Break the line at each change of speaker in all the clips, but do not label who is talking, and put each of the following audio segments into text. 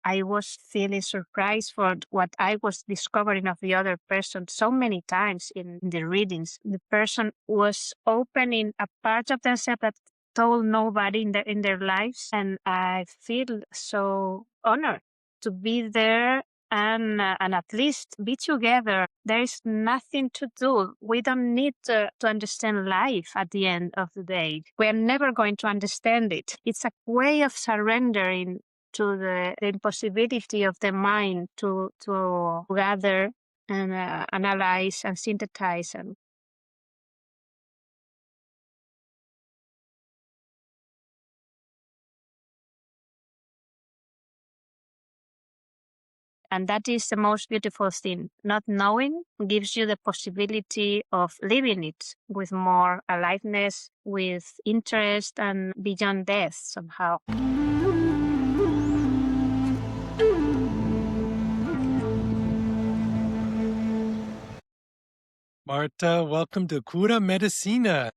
I was feeling surprised for what I was discovering of the other person so many times in the readings. The person was opening a part of themselves that told nobody in their lives. And I feel so honored to be there and at least be together. There is nothing to do. We don't need to understand life at the end of the day. We are never going to understand it. It's a way of surrendering to the impossibility of the mind to gather and analyze and synthesize. And that is the most beautiful thing. Not knowing gives you the possibility of living it with more aliveness, with interest, and beyond death somehow.
Marta, welcome to Cura Medicina.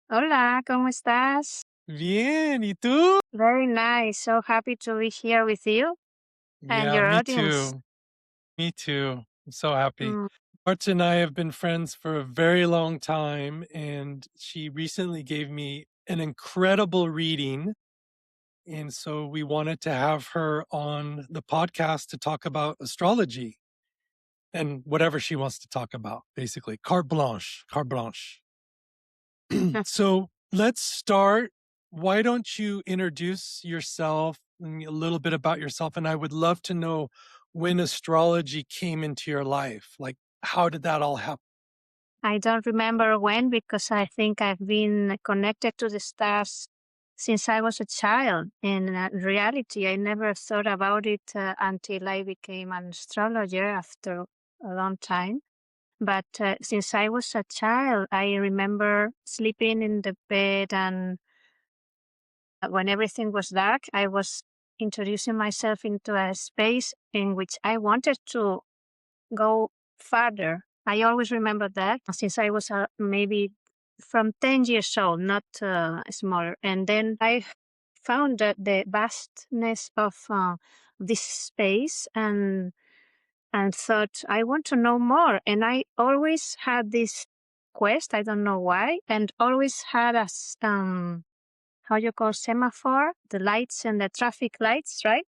Hola, ¿cómo estás?
Bien, ¿y tú?
Very nice. So happy to be here with you and
Yeah,
your
me
audience.
too. Me too. I'm so happy.
Mm.
Marta and I have been friends for a very long time, and she recently gave me an incredible reading. And so we wanted to have her on the podcast to talk about astrology and whatever she wants to talk about, basically. Carte blanche, carte blanche. So let's start. Why don't you introduce yourself and a little bit about yourself? And I would love to know when astrology came into your life. Like, how did that all happen?
I don't remember when because I think I've been connected to the stars since I was a child. In reality, I never thought about it until I became an astrologer after a long time. But since I was a child, I remember sleeping in the bed, and when everything was dark, I was introducing myself into a space in which I wanted to go farther. I always remember that since I was maybe from 10 years old, not smaller. And then I found that the vastness of this space and thought, I want to know more. And I always had this quest, I don't know why, and always had a, how you call semaphore, the lights and the traffic lights, right?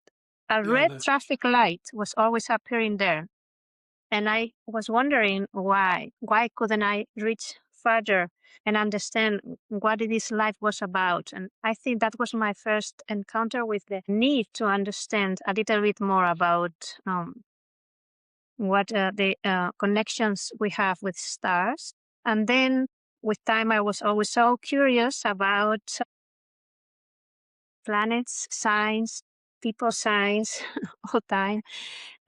A
Yeah,
red traffic light was always appearing there. And I was wondering why. Why couldn't I reach further and understand what this life was about? And I think that was my first encounter with the need to understand a little bit more about what the connections we have with stars. And then with time, I was always so curious about planets, signs, people signs all time.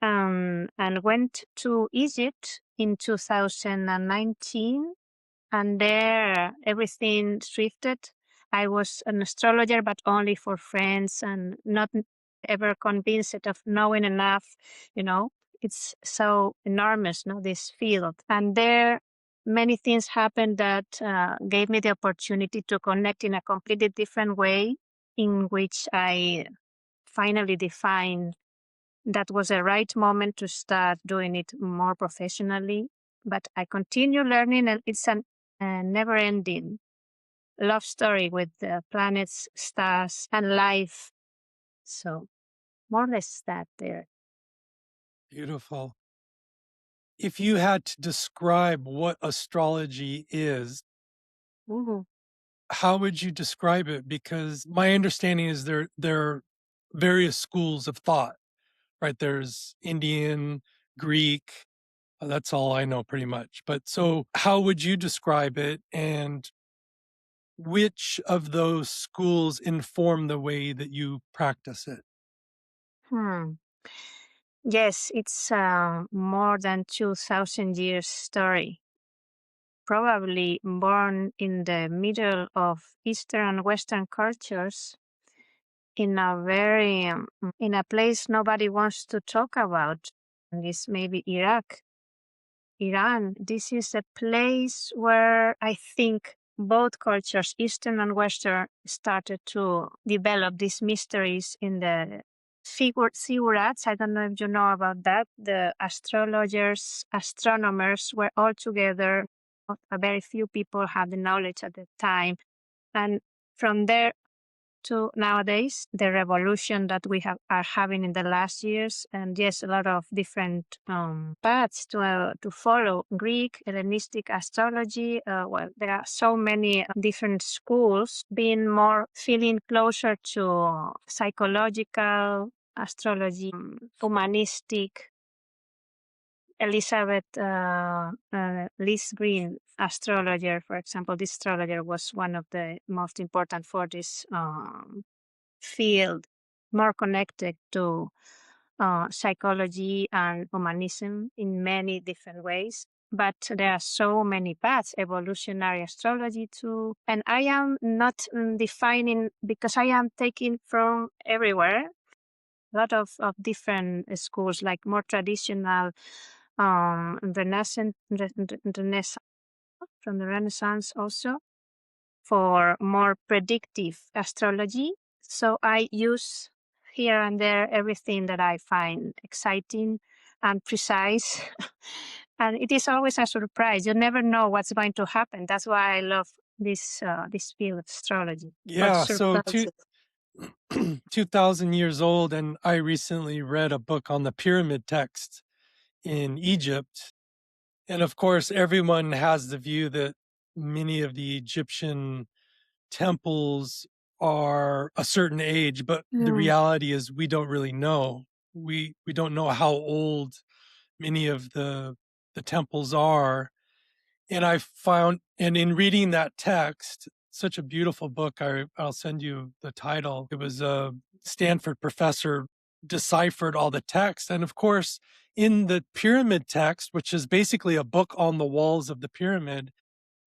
And went to Egypt in 2019, and there everything shifted. I was an astrologer, but only for friends and not ever convinced of knowing enough. You know, it's so enormous, no, this field. And there, many things happened that gave me the opportunity to connect in a completely different way, in which I finally defined that was the right moment to start doing it more professionally. But I continue learning, and it's a never ending love story with the planets, stars, and life. So, more or less that there.
beautiful. If you had to describe what astrology is,
Mhm.
how would you describe it? Because my understanding is there are various schools of thought, right? There's Indian, Greek. That's all I know pretty much. But so how would you describe it? And which of those schools inform the way that you practice it?
Hmm. Yes, it's more than 2,000 years story. Probably born in the middle of Eastern and Western cultures in a very in a place nobody wants to talk about. And this maybe Iraq, Iran. This is a place where I think both cultures, Eastern and Western, started to develop these mysteries in the figurats. I don't know if you know about that. The astrologers, astronomers were all together. Very few people had the knowledge at the time. And from there to nowadays, the revolution that we are having in the last years, and yes, a lot of different paths to follow. Greek, Hellenistic astrology. Well, there are so many different schools being more feeling closer to psychological astrology, humanistic. Elizabeth Liz Green, astrologer, for example, this astrologer was one of the most important for this field, more connected to psychology and humanism in many different ways. But there are so many paths, evolutionary astrology too. And I am not defining, because I am taking from everywhere, a lot of different schools, like more traditional Renaissance, from the Renaissance also, for more predictive astrology. So I use here and there everything that I find exciting and precise. And it is always a surprise. You never know what's going to happen. That's why I love this field of astrology. Or
Yeah, so
surprises.
2,000 years old, and I recently read a book on the pyramid text in Egypt. And of course, everyone has the view that many of the Egyptian temples are a certain age, but the
Mm,
reality is we don't really know. We don't know how old many of the temples are. And I found, and in reading that text, such a beautiful book. I'll send you the title. It was a Stanford professor deciphered all the text. And of course, in the pyramid text, which is basically a book on the walls of the pyramid,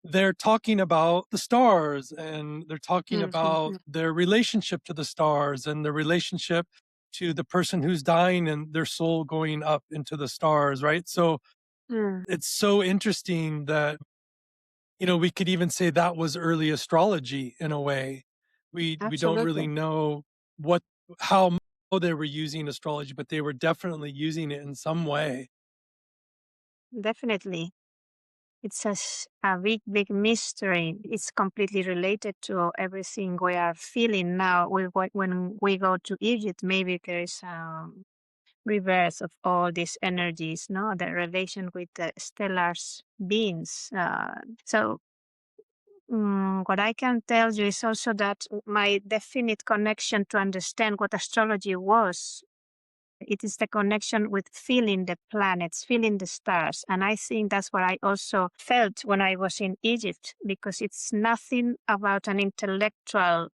they're talking about the stars, and they're talking about their relationship to the stars and the relationship to the person who's dying and their soul going up into the stars, right? So
mm,
it's so interesting that, we could even say that was early astrology in a way. We don't really
absolutely.
know what how they were using astrology, but they were definitely using it in some way.
Definitely. It's a big, big mystery. It's completely related to everything we are feeling now. When we go to Egypt, maybe there is a reverse of all these energies, no? The relation with the stellar beings. So, what I can tell you is also that my definite connection to understand what astrology was, it is the connection with feeling the planets, feeling the stars. And I think that's what I also felt when I was in Egypt, because it's nothing about an intellectual,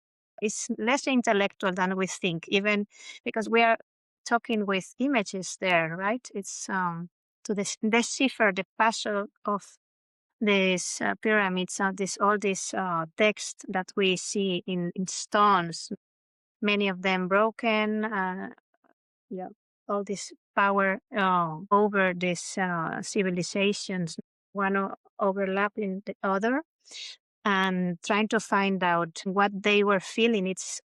it's less intellectual than we think, even because we are talking with images there, right? It's to decipher the puzzle of these pyramids, all these text that we see in stones, many of them broken. Yeah, all this power over these civilizations, one overlapping the other, and trying to find out what they were feeling. It's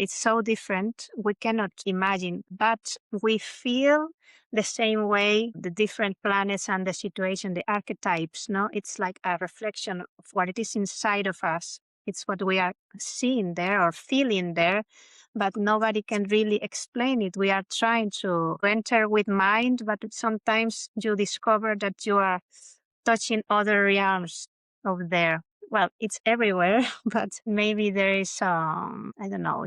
so different. We cannot imagine, but we feel the same way, the different planets and the situation, the archetypes, no? It's like a reflection of what it is inside of us. It's what we are seeing there or feeling there, but nobody can really explain it. We are trying to enter with mind, but sometimes you discover that you are touching other realms over there. Well, it's everywhere, but maybe there is I don't know,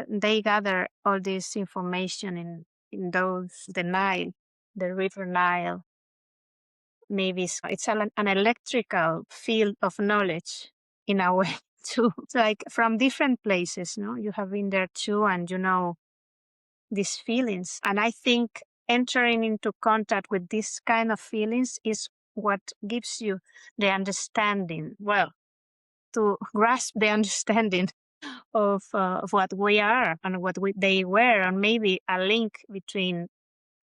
they gather all this information in the Nile, the river Nile. Maybe it's an electrical field of knowledge in a way too. It's like from different places, no? You have been there too, and you know these feelings. And I think entering into contact with this kind of feelings is what gives you the understanding. Well, to grasp the understanding of what we are and they were, and maybe a link between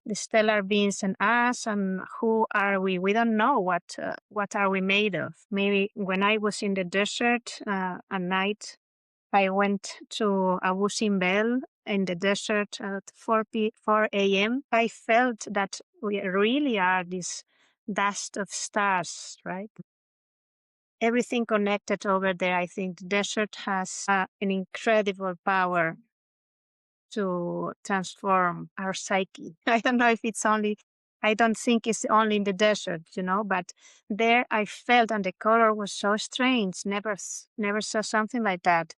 the stellar beings and us, and who are we? We don't know what are we made of. Maybe when I was in the desert at night, I went to Abu Simbel in the desert at 4 a.m., I felt that we really are this dust of stars, right? Everything connected over there. I think the desert has an incredible power to transform our psyche. I don't know if it's only, I don't think it's only in the desert, but there I felt, and the color was so strange. Never saw something like that.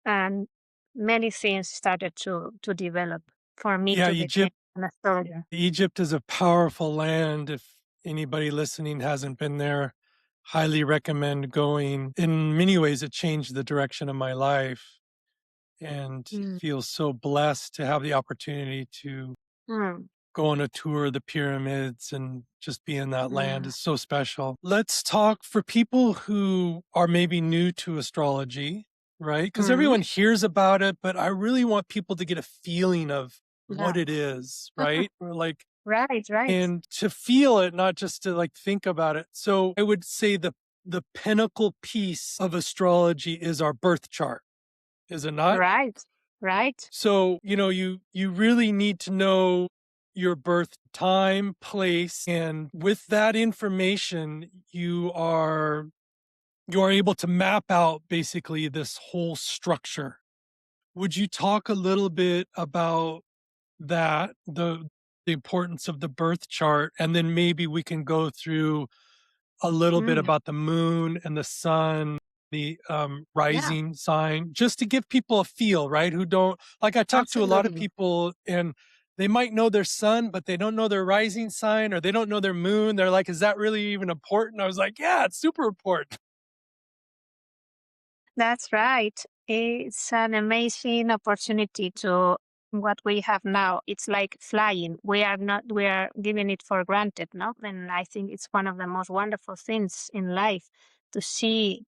And many things started to develop for me
Yeah,
to become an astrologer.
Egypt is a powerful land. If anybody listening hasn't been there, highly recommend going. In many ways, it changed the direction of my life, and feel so blessed to have the opportunity to
Mm.
go on a tour of the pyramids and just be in that land
Mm.
is so special. Let's talk for people who are maybe new to astrology, right? Because everyone hears about it, but I really want people to get a feeling of what
Yeah.
it is, right? Or like,
Right.
and to feel it, not just to like think about it. So I would say the pinnacle piece of astrology is our birth chart, is it not?
Right.
So, you really need to know your birth time, place, and with that information, you are able to map out basically this whole structure. Would you talk a little bit about that, the importance of the birth chart, and then maybe we can go through a little bit about the moon and the sun, the
Yeah,
rising sign, just to give people a feel, right? Who don't, like, I talk to a lot of
absolutely.
people and they might know their sun, but they don't know their rising sign or they don't know their moon. They're like, is that really even important? I was like, yeah, it's super important.
That's right. It's an amazing opportunity to what we have now. It's like flying. We are giving it for granted, no? And I think it's one of the most wonderful things in life to see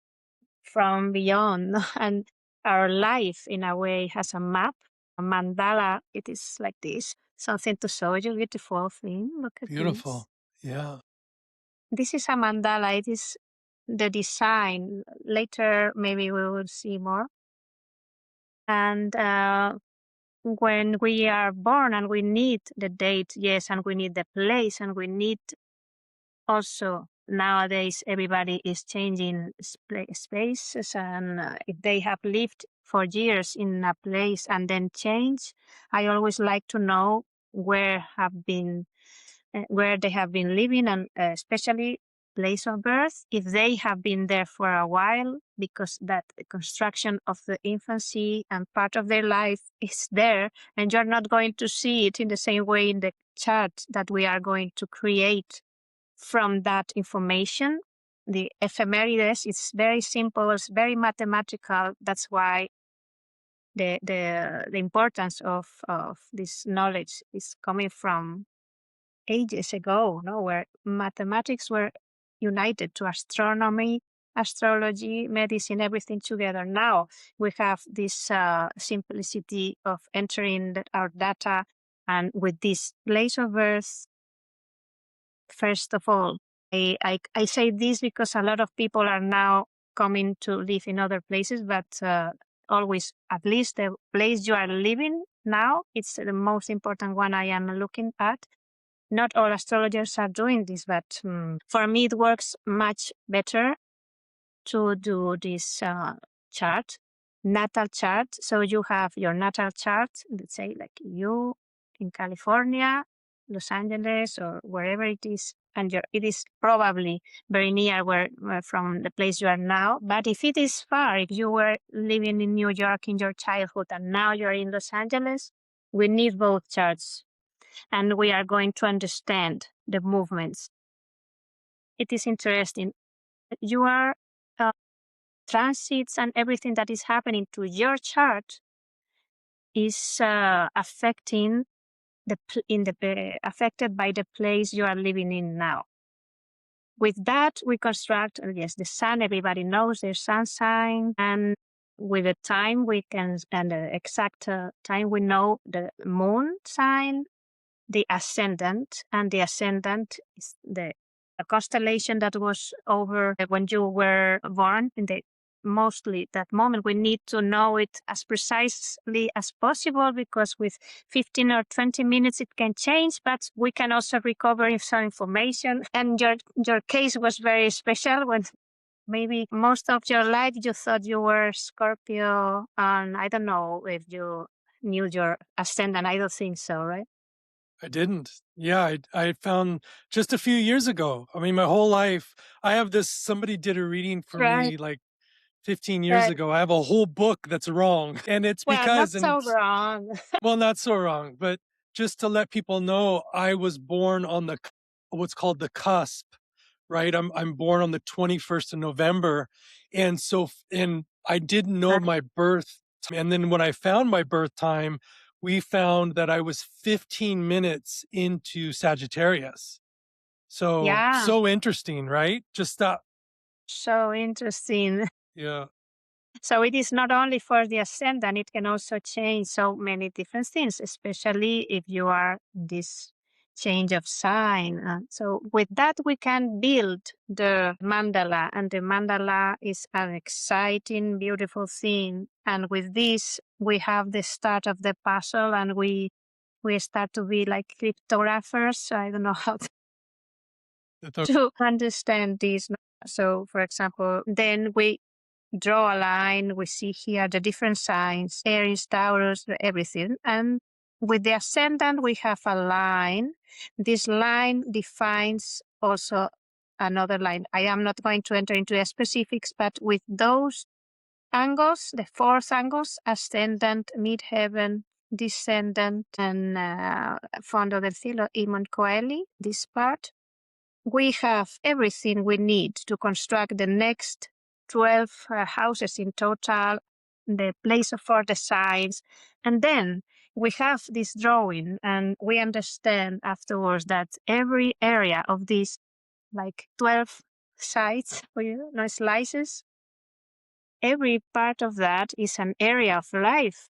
from beyond. And our life, in a way, has a map, a mandala. It is like this. Something to show you, beautiful thing. Look at this.
Beautiful. Yeah.
This is a mandala. It is the design. Later, maybe we will see more. And when we are born and we need the date, yes, and we need the place, and we need also nowadays everybody is changing spaces, and if they have lived for years in a place and then change, I always like to know where they have been living, and especially place of birth, if they have been there for a while, because that construction of the infancy and part of their life is there, and you're not going to see it in the same way in the chart that we are going to create from that information. The ephemerides is very simple, it's very mathematical. That's why the importance of this knowledge is coming from ages ago, no, where mathematics were united to astronomy, astrology, medicine, everything together. Now we have this simplicity of entering our data, and with this place of birth, first of all, I say this because a lot of people are now coming to live in other places, but always, at least the place you are living now, it's the most important one I am looking at. Not all astrologers are doing this, but for me, it works much better to do this chart, natal chart. So you have your natal chart, let's say like you in California, Los Angeles, or wherever it is, and it is probably very near where from the place you are now. But if it is far, if you were living in New York in your childhood and now you're in Los Angeles, we need both charts, and we are going to understand the movements. It is interesting. You are transits and everything that is happening to your chart is affecting affected by the place you are living in now. With that, we construct, yes, the sun. Everybody knows their sun sign, and with the time we can, and the exact time we know the moon sign, the ascendant, and the ascendant is the a constellation that was over when you were born in the mostly that moment. We need to know it as precisely as possible, because with 15 or 20 minutes it can change, but we can also recover some information. And your case was very special, when maybe most of your life you thought you were Scorpio, and I don't know if you knew your ascendant. I don't think so, right?
I didn't. Yeah, I found just a few years ago. I mean, my whole life, I have this, somebody did a reading for
Right,
me like 15 years
right.
ago. I have a whole book that's wrong. And it's
Well, not
because,
so wrong.
well, not so wrong, but just to let people know, I was born on the, what's called the cusp, right? I'm born on the 21st of November. And so, and I didn't know
Right.
my birth. And then when I found my birth time, we found that I was 15 minutes into Sagittarius. So,
Yeah,
so interesting, right? Just that.
so interesting.
Yeah.
So it is not only for the ascendant, it can also change so many different things, especially if you are this change of sign. So with that, we can build the mandala, and the mandala is an exciting, beautiful thing. And with this, we have the start of the puzzle, and we start to be like cryptographers. I don't know how to understand this. So, for example, then we draw a line. We see here the different signs, Aries, Taurus, everything. And with the ascendant, we have a line. This line defines also another line. I am not going to enter into the specifics, but with those angles, the fourth angles, ascendant, midheaven, descendant, and fondo del cielo, Imon Coeli, this part, we have everything we need to construct the next 12 houses in total, the place for the signs. And then we have this drawing, and we understand afterwards that every area of these, like 12 sites, slices, every part of that is an area of life,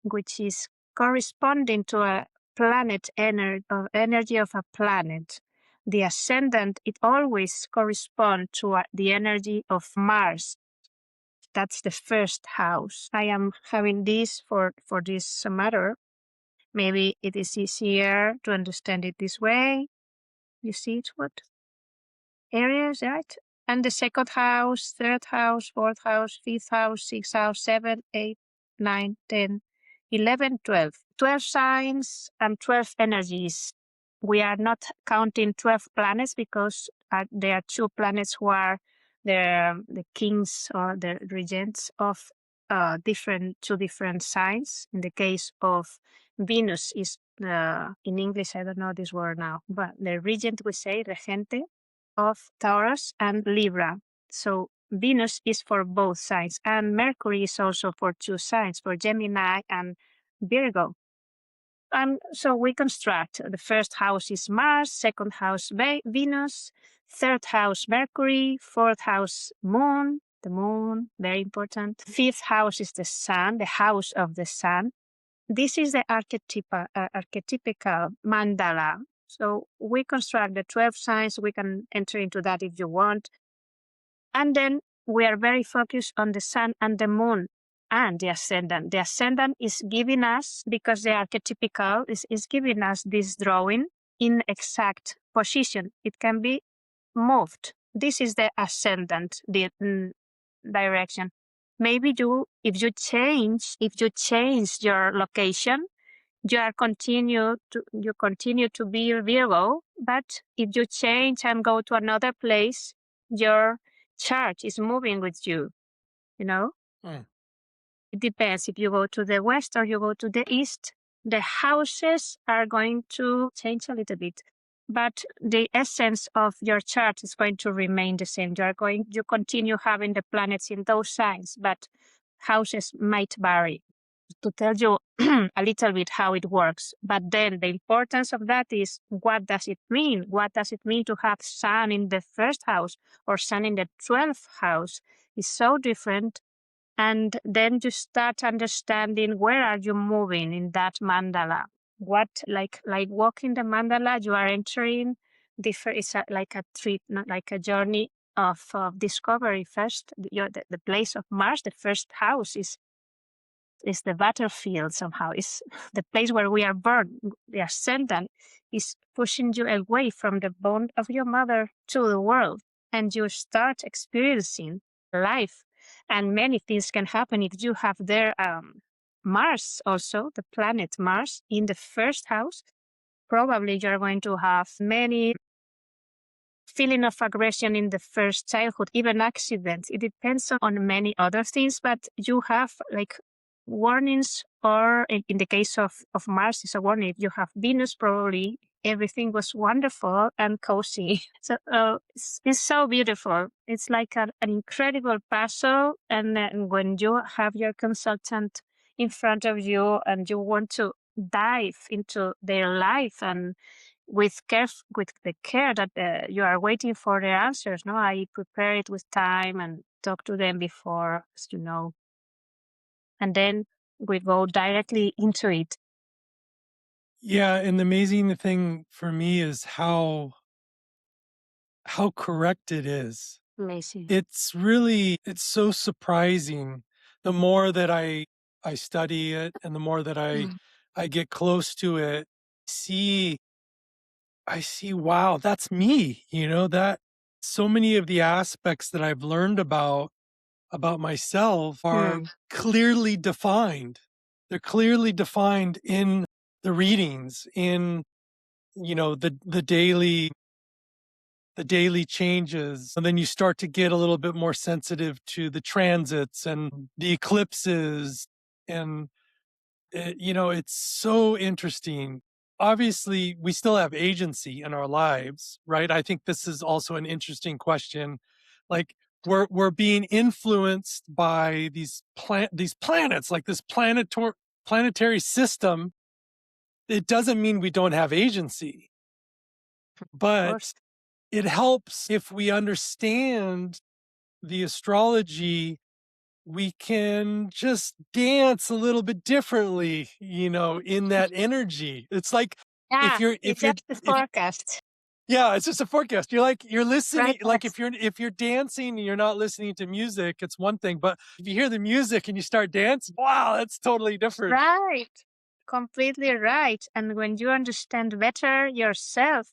which is corresponding to a planet energy of a planet. The ascendant, it always corresponds to the energy of Mars. That's the first house. I am having this for this matter. Maybe it is easier to understand it this way. You see it, what? Areas, right? And the second house, third house, fourth house, fifth house, sixth house, 7, 8, 9, 10, 11, 12. 12 signs and 12 energies. We are not counting 12 planets, because there are 2 planets who are the kings or the regents of two different signs. In the case of Venus is, in English, I don't know this word now, but the regent, we say, regente, of Taurus and Libra. So Venus is for both signs, and Mercury is also for 2 signs, for Gemini and Virgo. And so we construct the first house is Mars, second house Venus, third house Mercury, fourth house Moon, the Moon, very important. Fifth house is the Sun, the house of the Sun. This is the archetypical mandala. So we construct the 12 signs. We can enter into that if you want. And then we are very focused on the sun and the moon and the ascendant. The ascendant is giving us, because the archetypical is giving us this drawing in exact position. It can be moved. This is the ascendant, the direction. Maybe if you change your location, you continue to be Virgo, but if you change and go to another place, your chart is moving with you, you know?
Mm.
It depends. If you go to the west or you go to the east, the houses are going to change a little bit, but the essence of your chart is going to remain the same. You continue having the planets in those signs, but houses might vary. To tell you a little bit how it works. But then the importance of that is, what does it mean? What does it mean to have sun in the first house or sun in the 12th house? It's so different. And then you start understanding, where are you moving in that mandala? What, like walking the mandala, you are entering different, it's like a trip, not like a journey of discovery first. The place of Mars, the first house, is the battlefield somehow. Is the place where we are born. The ascendant is pushing you away from the bond of your mother to the world, and you start experiencing life. And many things can happen if you have there Mars also, the planet Mars, in the first house. Probably you're going to have many feeling of aggression in the first childhood, even accidents. It depends on many other things, but you have like warnings, or in the case of Mars, it's a warning. If you have Venus, probably everything was wonderful and cozy. So it's so beautiful. It's like an incredible puzzle. And then when you have your consultant in front of you and you want to dive into their life and with the care that you are waiting for their answers. No, I prepare it with time and talk to them before, and then we go directly into it.
Yeah, and the amazing thing for me is how correct it is.
Amazing.
It's so surprising. The more that I study it and the more that I get close to it, see I see, wow, that's me, that so many of the aspects that I've learned about myself are clearly defined. They're clearly defined in the readings, in the daily changes. And then you start to get a little bit more sensitive to the transits and the eclipses. And it's so interesting. Obviously, we still have agency in our lives, right? I think this is also an interesting question. Like, we're being influenced by these planets, like this planetary system. It doesn't mean we don't have agency, but it helps if we understand the astrology. We can just dance a little bit differently, in that energy. It's like if you're
It's
if you're
just the
if
forecast.
yeah, it's just a forecast. You're listening,
Right.
like if you're dancing and you're not listening to music, it's one thing. But if you hear the music and you start dancing, wow, that's totally different.
Right. Completely right. And when you understand better yourself,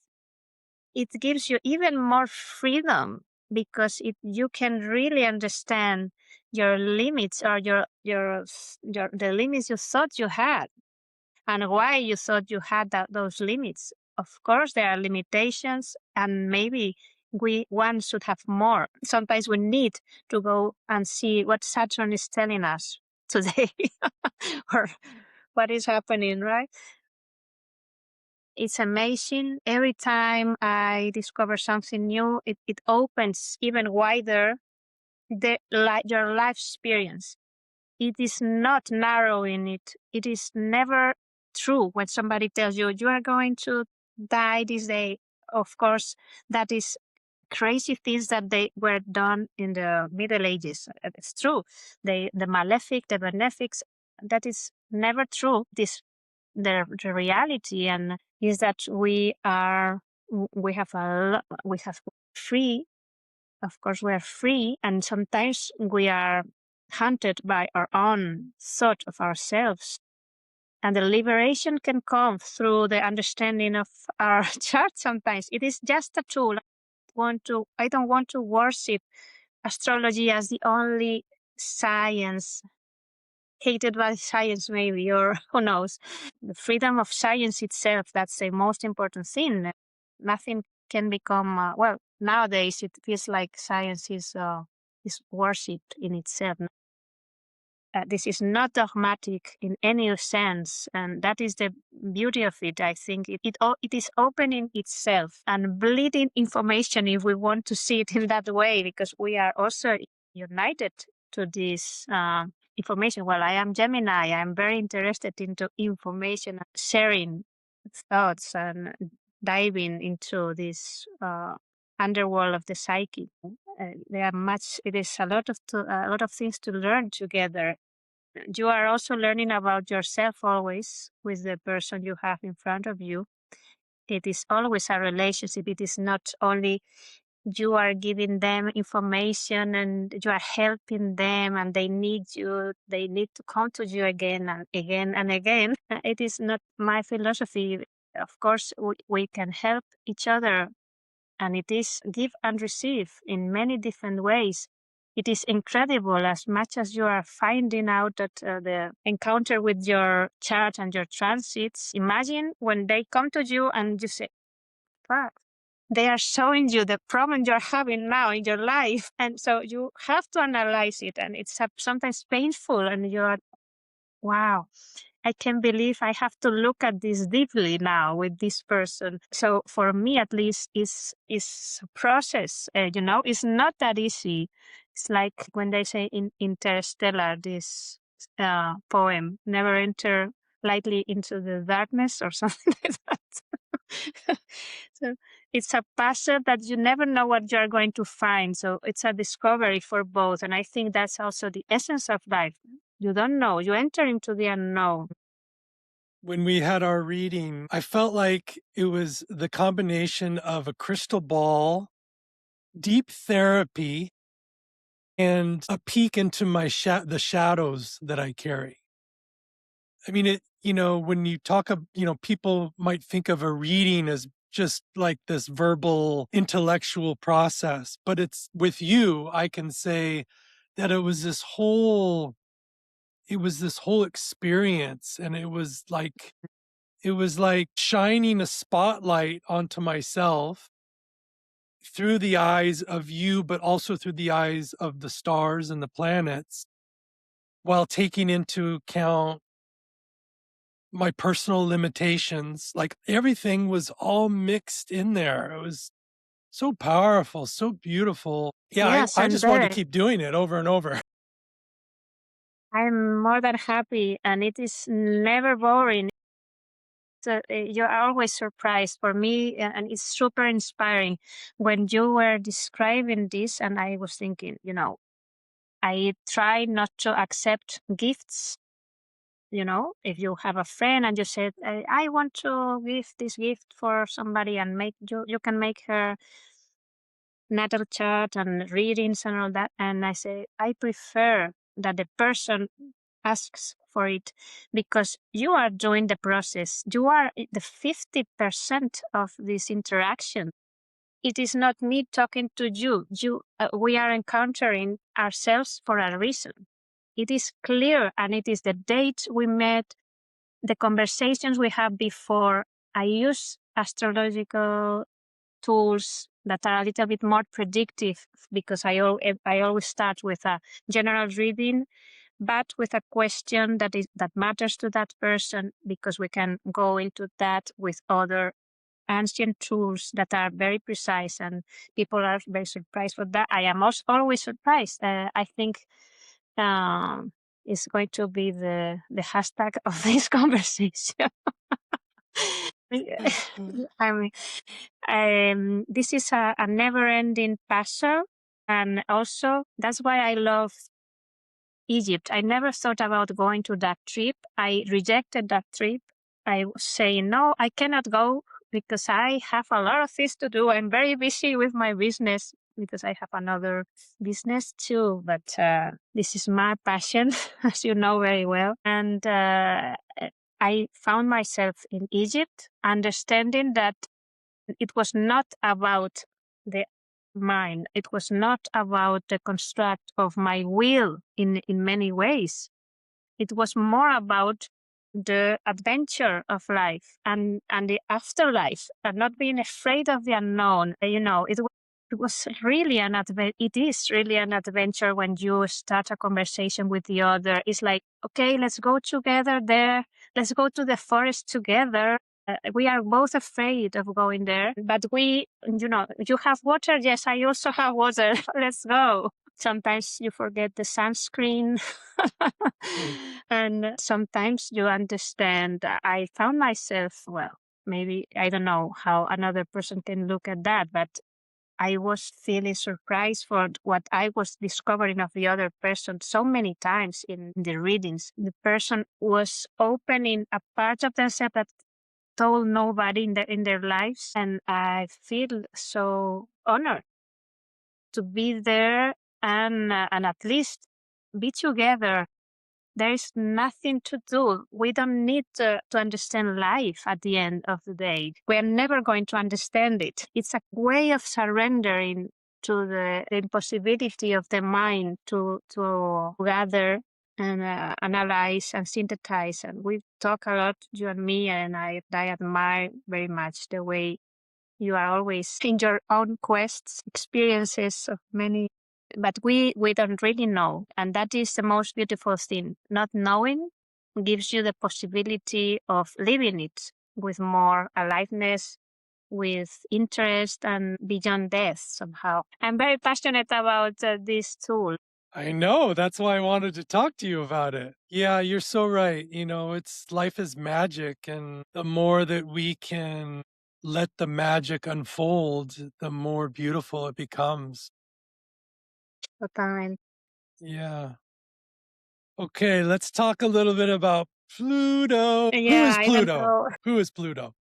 it gives you even more freedom, because you can really understand your limits, or the limits you thought you had, and why you thought you had those limits. Of course, there are limitations, and maybe one should have more. Sometimes we need to go and see what Saturn is telling us today, or what is happening, right? It's amazing. Every time I discover something new, it opens even wider your life experience. It is not narrowing it. It is never true when somebody tells you you are going to die this day. Of course, that is crazy things that they were done in the Middle Ages. It's true. The malefic, the benefics, that is never true. This the reality, and is that we have free. Of course, we are free, and sometimes we are hunted by our own thought of ourselves. And the liberation can come through the understanding of our chart. Sometimes it is just a tool. I don't want to worship astrology as the only science, hated by science maybe, or who knows. The freedom of science itself, that's the most important thing. Nothing can become, well, nowadays it feels like science is worshipped in itself. This is not dogmatic in any sense, and that is the beauty of it. I think it is opening itself and bleeding information, if we want to see it in that way, because we are also united to this information. Well, I am Gemini. I'm very interested into information, sharing thoughts, and diving into this underworld of the psyche. It is a lot of things to learn together. You are also learning about yourself always with the person you have in front of you. It is always a relationship. It is not only you are giving them information and you are helping them and they need you, they need to come to you again and again and again. It is not my philosophy. Of course, we can help each other, and it is give and receive in many different ways. It is incredible as much as you are finding out that the encounter with your chart and your transits. Imagine when they come to you and you say, fuck, they are showing you the problem you're having now in your life. And so you have to analyze it. And it's sometimes painful. And you're, wow, I can't believe I have to look at this deeply now with this person. So for me, at least, is a process. It's not that easy. It's like when they say in Interstellar, this poem, never enter lightly into the darkness or something like that. So it's a puzzle that you never know what you're going to find. So it's a discovery for both. And I think that's also the essence of life. You don't know. You enter into the unknown.
When we had our reading, I felt like it was the combination of a crystal ball, deep therapy, and a peek into my the shadows that I carry. I mean, when you talk of, people might think of a reading as just like this verbal intellectual process, but it's with you, I can say that it was this whole experience. And it was like shining a spotlight onto myself through the eyes of you, but also through the eyes of the stars and the planets, while taking into account my personal limitations. Like everything was all mixed in there. It was so powerful, so beautiful. Yeah,
Yes,
I
and
just wanted to keep doing it over and over.
I'm more than happy, and it is never boring. So, you're always surprised for me, and it's super inspiring. When you were describing this, and I was thinking, I try not to accept gifts. If you have a friend and you said, I want to give this gift for somebody, and you can make her natal chart and readings and all that. And I say, I prefer that the person asks for it, because you are doing the process. You are the 50% of this interaction. It is not me talking to you. We are encountering ourselves for a reason. It is clear, and it is the date we met, the conversations we had before. I use astrological tools that are a little bit more predictive, because I always start with a general reading, but with a question that matters to that person, because we can go into that with other ancient tools that are very precise, and people are very surprised for that. I am also always surprised. I think it's going to be the hashtag of this conversation. I mean, this is a never-ending puzzle, and also that's why I love Egypt. I never thought about going to that trip. I rejected that trip. I was saying, no, I cannot go because I have a lot of things to do. I'm very busy with my business, because I have another business too. But this is my passion, as you know very well. And I found myself in Egypt, understanding that it was not about the mind. It was not about the construct of my will in many ways. It was more about the adventure of life and the afterlife, and not being afraid of the unknown. It was really it is really an adventure when you start a conversation with the other. It's like, okay, let's go together there. Let's go to the forest together. We are both afraid of going there, but you have water. Yes, I also have water. Let's go. Sometimes you forget the sunscreen. And sometimes you understand. I found myself, well, maybe I don't know how another person can look at that, but I was feeling surprised for what I was discovering of the other person so many times in the readings. The person was opening a part of themselves that told nobody in their lives, and I feel so honored to be there and at least be together. There is nothing to do. We don't need to understand life at the end of the day. We are never going to understand it. It's a way of surrendering to the impossibility of the mind to gather and analyze and synthesize. And we talk a lot, you and me, and I admire very much the way you are always in your own quests, experiences of many, but we don't really know. And that is the most beautiful thing. Not knowing gives you the possibility of living it with more aliveness, with interest, and beyond death somehow. I'm very passionate about this tool.
I know. That's why I wanted to talk to you about it. Yeah, you're so right. Life is magic. And the more that we can let the magic unfold, the more beautiful it becomes.
Totalmente.
Yeah. Okay, let's talk a little bit about Pluto. Who
Yeah,
is
I don't
Pluto?
know.
Who is Pluto?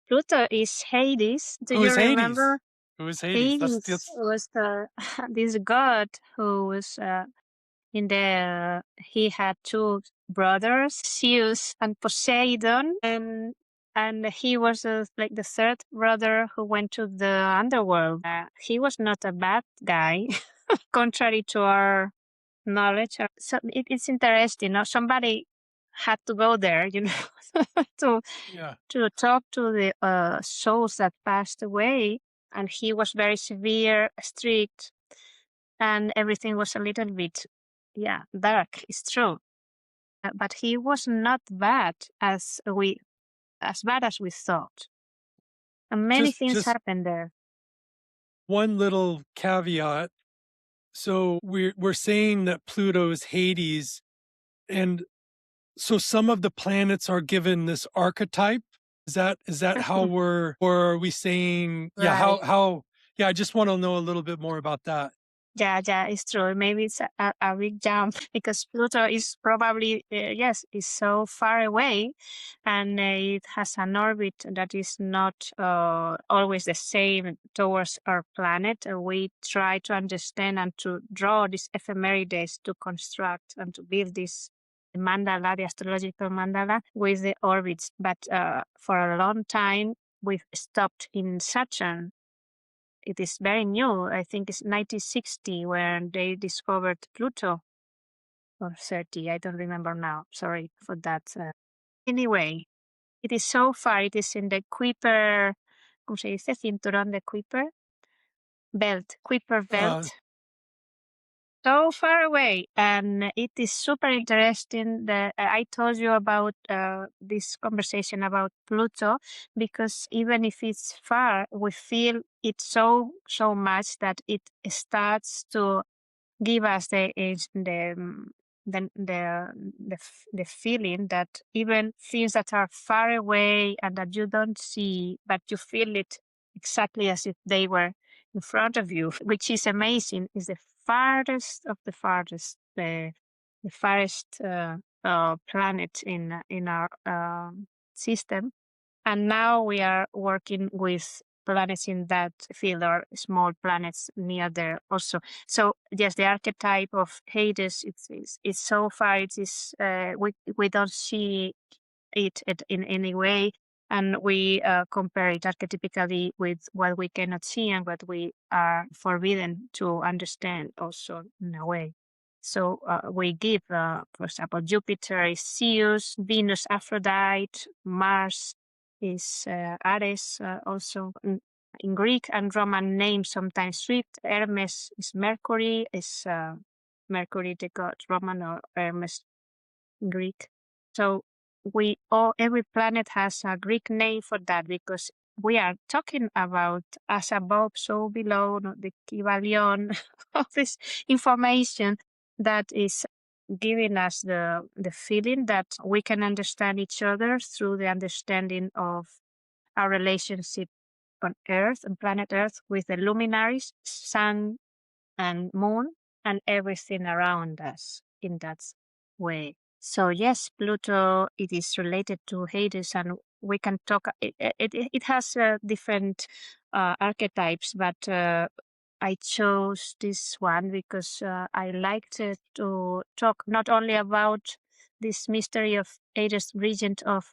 Pluto is Hades. Do
Who
you
is Hades?
remember?
Who is Hades?
Hades was this god who was he had two brothers, Zeus and Poseidon, and he was like the third brother who went to the underworld. He was not a bad guy, contrary to our knowledge. So it's interesting. Somebody had to go there, to
Yeah.
to talk to the souls that passed away, and he was very severe, strict, and everything was a little bit, dark. It's true, but he was not bad as bad as we thought, and many things
Just
happened there.
one little caveat. So we're saying that Pluto is Hades, and so some of the planets are given this archetype. Is that how or are we saying
Right.
how yeah, I just want to know a little bit more about that.
Yeah, it's true. Maybe it's a big jump because Pluto is probably, yes, is so far away, and it has an orbit that is not always the same towards our planet. We try to understand and to draw these ephemerides to construct and to build this mandala, the astrological mandala, with the orbits. But for a long time, we've stopped in Saturn. It is very new. I think it's 1960 when they discovered Pluto, or 30. I don't remember now. Sorry for that. Anyway, it is so far. It is in the Kuiper, ¿cómo se dice? Cinturón de Kuiper belt. Kuiper belt. So far away, and it is super interesting that I told you about this conversation about Pluto, because even if it's far, we feel it so much that it starts to give us the feeling that even things that are far away and that you don't see, but you feel it exactly as if they were in front of you, which is amazing. Is the farthest of the farthest, the farthest planet in our system, and now we are working with planets in that field, or small planets near there also. So yes, the archetype of Hades, it's so far, it is we don't see it in any way, and we compare it archetypically with what we cannot see and what we are forbidden to understand also in a way. So we give, for example, Jupiter is Zeus, Venus Aphrodite, Mars is Ares, also in Greek and Roman names sometimes stripped. Hermes is Mercury, is Mercury the god Roman, or Hermes Greek. So every planet has a Greek name for that, because we are talking about as above, so below, the Kybalion of this information that is giving us the feeling that we can understand each other through the understanding of our relationship on Earth and planet Earth with the luminaries, sun and moon, and everything around us in that way. So yes, Pluto, it is related to Hades, and we can talk. It has different archetypes, but I chose this one because I liked to talk not only about this mystery of Aries regent of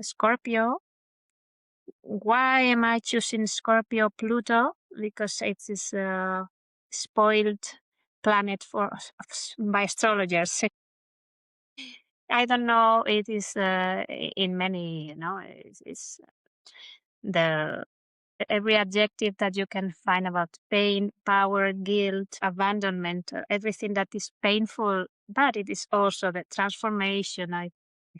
Scorpio. Why am I choosing Scorpio Pluto? Because it is a spoiled planet by astrologers. I don't know. It is in many, it's the every adjective that you can find about pain, power, guilt, abandonment, everything that is painful, but it is also the transformation. I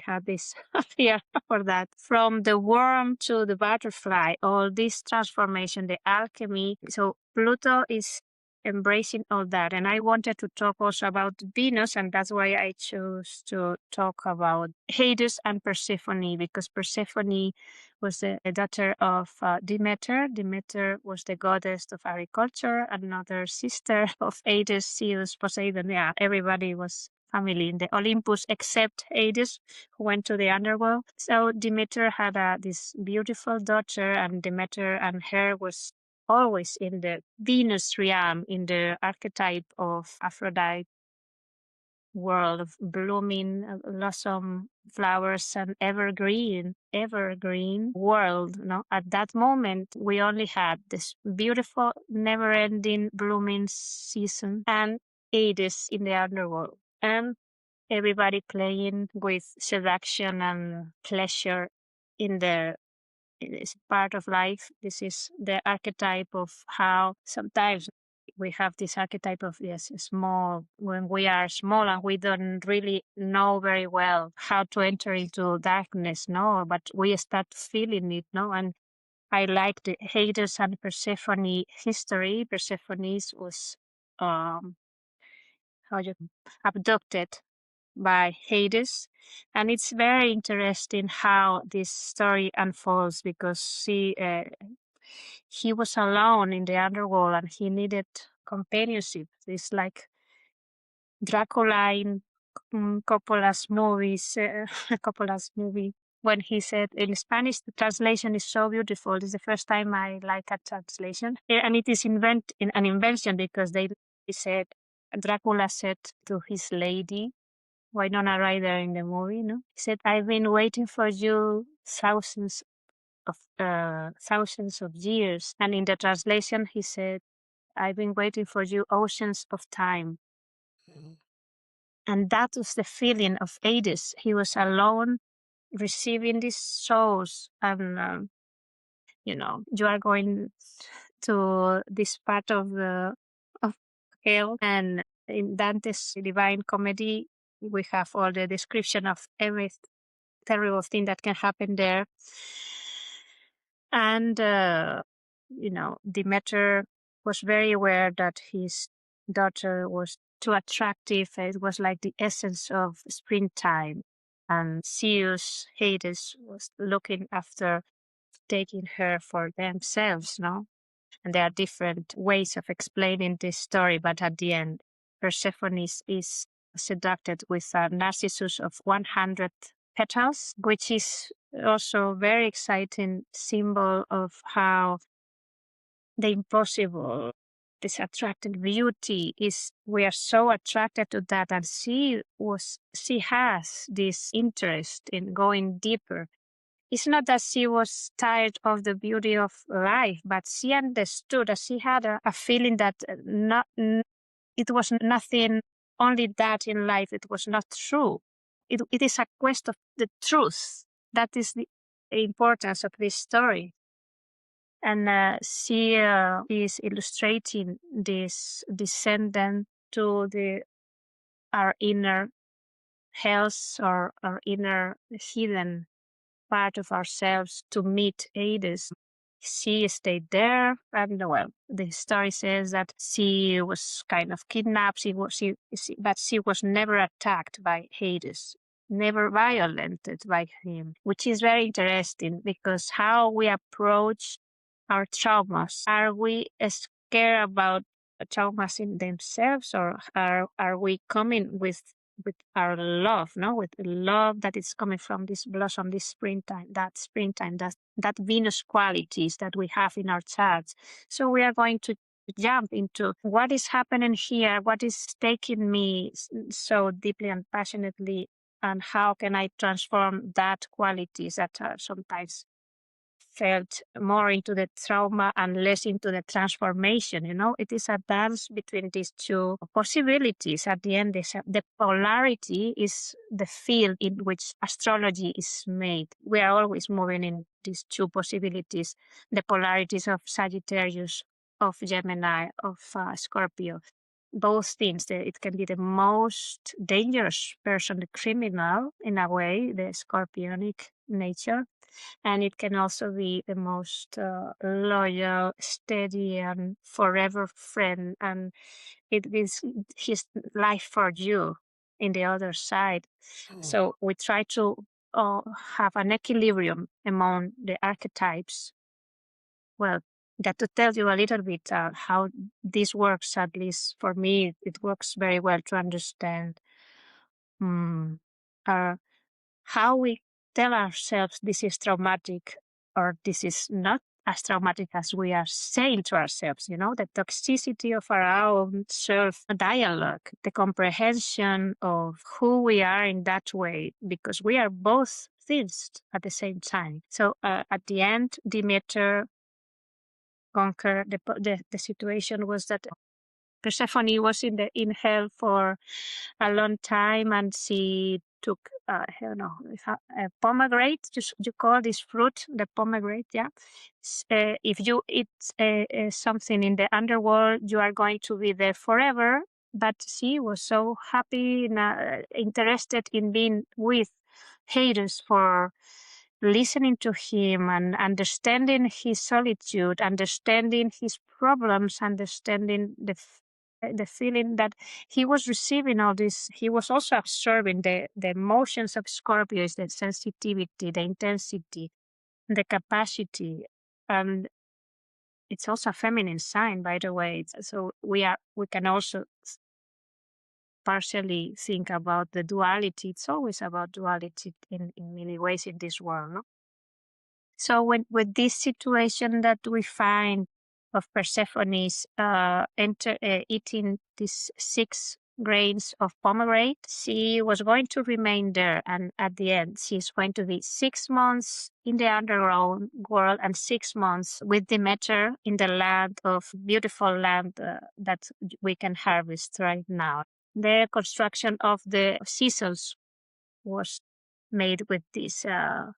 had this here for that. From the worm to the butterfly, all this transformation, the alchemy. So Pluto is embracing all that. And I wanted to talk also about Venus, and that's why I chose to talk about Hades and Persephone, because Persephone was the daughter of Demeter. Demeter was the goddess of agriculture, another sister of Hades, Zeus, Poseidon. Yeah, everybody was family in the Olympus except Hades, who went to the underworld. So Demeter had this beautiful daughter, and Demeter and her was always in the Venus realm, in the archetype of Aphrodite world of blooming blossom flowers and evergreen world. No, at that moment we only had this beautiful never-ending blooming season and Hades in the underworld, and everybody playing with seduction and pleasure in the it's part of life. This is the archetype of how sometimes we have this archetype of yes, small, when we are small and we don't really know very well how to enter into darkness, no, but we start feeling it, no, and I like the Hades and Persephone history. Persephone was how you abducted by Hades. And it's very interesting how this story unfolds because he was alone in the underworld and he needed companionship. It's like Dracula in Coppola's movies, Coppola's movie. When he said in Spanish, the translation is so beautiful. It's the first time I like a translation, and it is an invention because they said Dracula said to his lady, Winona Ryder in the movie, no? He said, "I've been waiting for you thousands of years." And in the translation, he said, "I've been waiting for you oceans of time."
Mhm.
And that was the feeling of Hades. He was alone, receiving these souls, and you are going to this part of hell, and in Dante's Divine Comedy, we have all the description of every terrible thing that can happen there. And, Demeter was very aware that his daughter was too attractive. It was like the essence of springtime. And Zeus, Hades, was looking after taking her for themselves, no? And there are different ways of explaining this story, but at the end, Persephone is seduced with a narcissus of 100 petals, which is also very exciting symbol of how the impossible, this attracted beauty is, we are so attracted to that, and she has this interest in going deeper. It's not that she was tired of the beauty of life, but she understood that she had a feeling that it was nothing, only that in life, it was not true. It is a quest of the truth. That is the importance of this story. And she is illustrating this descendant to our inner health or our inner hidden part of ourselves to meet Hades. She stayed there, and well, the story says that she was kind of kidnapped. But she was never attacked by Hades, never violated by him, which is very interesting because how we approach our traumas. Are we scared about traumas in themselves, or are we coming with our love, no, with the love that is coming from this blossom, this springtime, that Venus qualities that we have in our charts. So we are going to jump into what is happening here, what is taking me so deeply and passionately, and how can I transform that qualities that are sometimes felt more into the trauma and less into the transformation. It is a dance between these two possibilities. At the end, the polarity is the field in which astrology is made. We are always moving in these two possibilities, the polarities of Sagittarius, of Gemini, of Scorpio. Both things, it can be the most dangerous person, the criminal in a way, the scorpionic nature, and it can also be the most loyal, steady, and forever friend. And it is his life for you in the other side. So we try to have an equilibrium among the archetypes. Well, that to tell you a little bit how this works, at least for me, it works very well to understand our how we tell ourselves this is traumatic or this is not as traumatic as we are saying to ourselves, the toxicity of our own self dialogue, the comprehension of who we are in that way, because we are both things at the same time. So at the end, Demeter conquered the situation was that Persephone was in hell for a long time, and she took, I don't know, a pomegranate. You call this fruit the pomegranate, yeah. If you eat something in the underworld, you are going to be there forever. But she was so happy and interested in being with Hades for listening to him and understanding his solitude, understanding his problems, understanding the feeling that he was receiving all this. He was also absorbing the emotions of Scorpio, is the sensitivity, the intensity, the capacity, and it's also a feminine sign, by the way. So we can also partially think about the duality. It's always about duality in many ways in this world, no? So with this situation that we find of Persephone's eating these 6 grains of pomegranate, she was going to remain there, and at the end, she's going to be 6 months in the underground world and 6 months with Demeter in the land of beautiful land that we can harvest right now. The construction of the seasons was made with this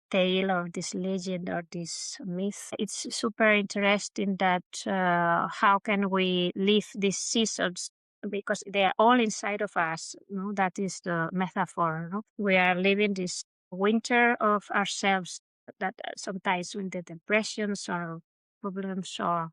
tale or this legend or this myth. It's super interesting that how can we live these seasons, because they are all inside of us. That is the metaphor. We are living this winter of ourselves that sometimes with the depressions or problems or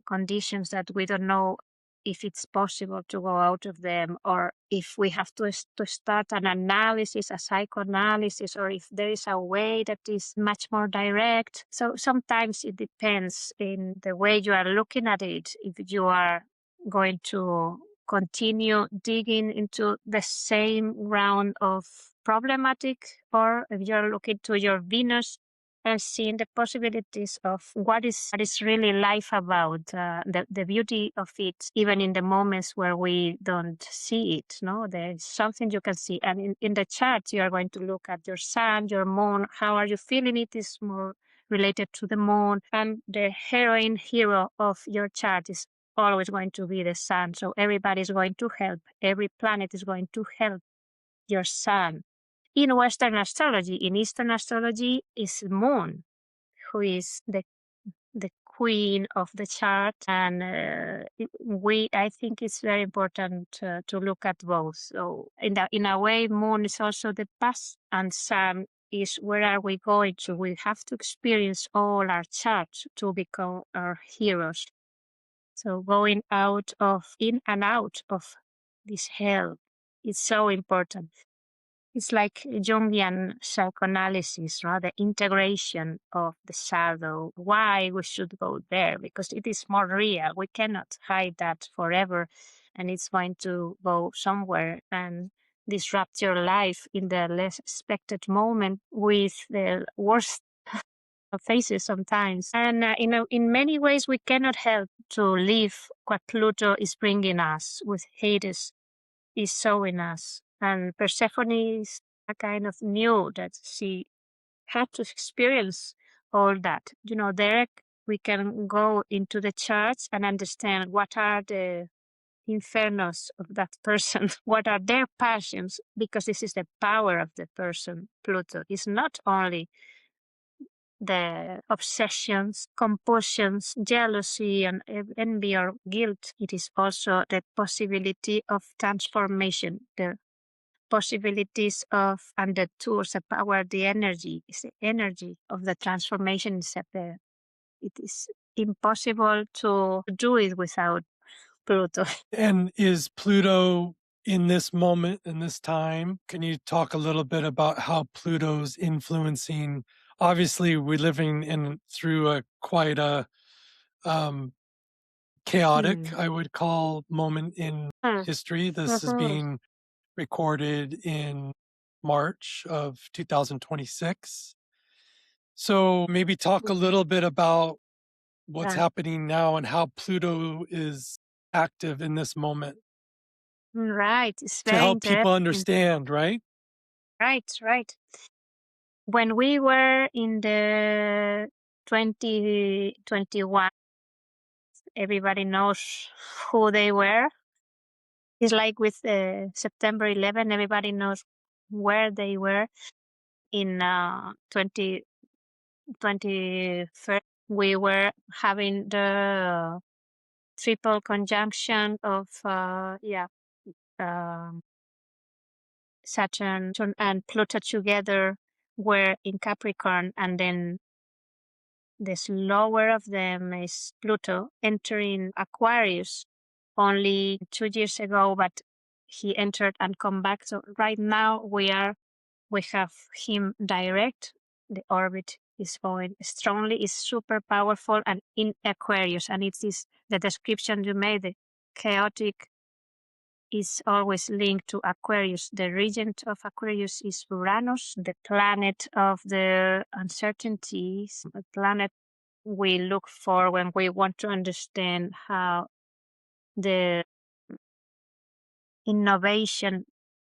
conditions that we don't know if it's possible to go out of them, or if we have to start an analysis, a psychoanalysis, or if there is a way that is much more direct. So sometimes it depends in the way you are looking at it, if you are going to continue digging into the same round of problematic, or if you're looking to your Venus and seeing the possibilities of what is really life about, the beauty of it, even in the moments where we don't see it. There's something you can see. And in the chart, you are going to look at your sun, your moon, how are you feeling it is more related to the moon. And the hero of your chart is always going to be the sun. So everybody is going to help. Every planet is going to help your sun. In Western astrology, in Eastern astrology, is Moon, who is the queen of the chart, and I think it's very important to look at both. So in a way, Moon is also the past, and Sun is where are we going to. We have to experience all our charts to become our heroes. So going in and out of this hell is so important. It's like Jungian psychoanalysis, right? The integration of the shadow. Why we should go there? Because it is more real. We cannot hide that forever, and it's going to go somewhere and disrupt your life in the less expected moment with the worst faces sometimes. And in many ways, we cannot help to live what Pluto is bringing us with Hades is showing us. And Persephone is a kind of knew that she had to experience all that. There we can go into the charts and understand what are the infernos of that person, what are their passions, because this is the power of the person, Pluto. It's not only the obsessions, compulsions, jealousy, and envy or guilt. It is also the possibility of transformation, the possibilities of, and the tools, the power, the energy. Is the energy of the transformation is there. It is impossible to do it without Pluto.
And is Pluto in this moment, in this time? Can you talk a little bit about how Pluto's influencing? Obviously, we're living through a quite a chaotic, I would call, moment in history. This is being recorded in March of 2026. So maybe talk a little bit about what's happening now and how Pluto is active in this moment
Right. It's
to
very
help people
interesting.
understand, right?
Right. When we were in the 2021, everybody knows who they were. It's like with September 11, everybody knows where they were. In 2021, we were having the triple conjunction of Saturn and Pluto together were in Capricorn, and then the slower of them is Pluto entering Aquarius only 2 years ago, but he entered and come back. So right now we have him direct. The orbit is going strongly, is super powerful and in Aquarius. And it is the description you made, the chaotic is always linked to Aquarius. The regent of Aquarius is Uranus, the planet of the uncertainties, a planet we look for when we want to understand how the innovation,